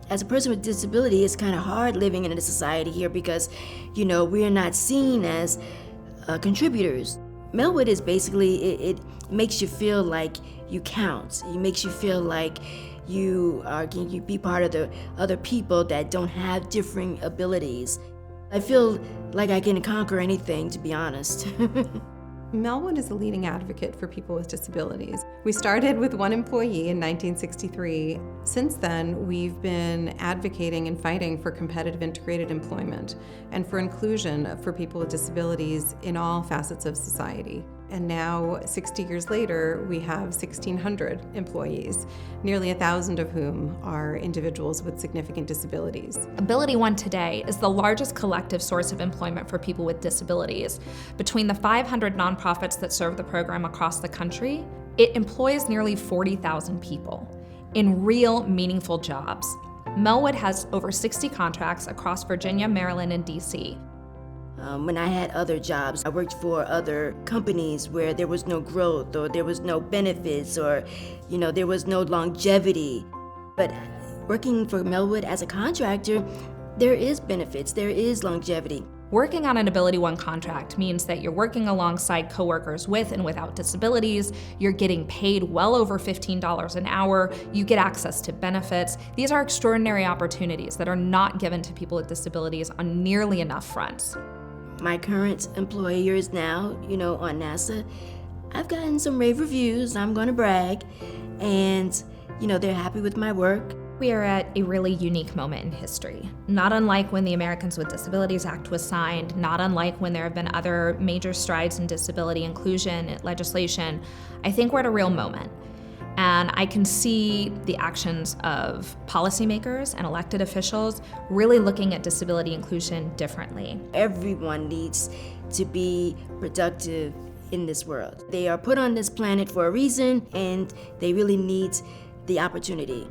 As a person with disability, it's kind of hard living in a society here because, we are not seen as contributors. Melwood is basically, it makes you feel like you count. It makes you feel like can you be part of the other people that don't have differing abilities. I feel like I can conquer anything, to be honest. Melwood is a leading advocate for people with disabilities. We started with 1 employee in 1963. Since then, we've been advocating and fighting for competitive integrated employment and for inclusion for people with disabilities in all facets of society. And now, 60 years later, we have 1,600 employees, nearly 1,000 of whom are individuals with significant disabilities. AbilityOne today is the largest collective source of employment for people with disabilities. Between the 500 nonprofits that serve the program across the country, it employs nearly 40,000 people in real, meaningful jobs. Melwood has over 60 contracts across Virginia, Maryland, and DC. When I had other jobs, I worked for other companies where there was no growth or there was no benefits or, there was no longevity. But working for Melwood as a contractor, there is benefits, there is longevity. Working on an AbilityOne contract means that you're working alongside coworkers with and without disabilities, you're getting paid well over $15 an hour, you get access to benefits. These are extraordinary opportunities that are not given to people with disabilities on nearly enough fronts. My current employers now, on NASA, I've gotten some rave reviews, I'm gonna brag, and, they're happy with my work. We are at a really unique moment in history. Not unlike when the Americans with Disabilities Act was signed, not unlike when there have been other major strides in disability inclusion legislation. I think we're at a real moment. And I can see the actions of policymakers and elected officials really looking at disability inclusion differently. Everyone needs to be productive in this world. They are put on this planet for a reason, and they really need the opportunity.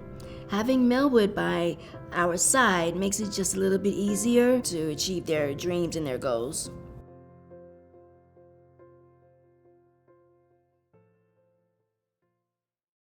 Having Melwood by our side makes it just a little bit easier to achieve their dreams and their goals.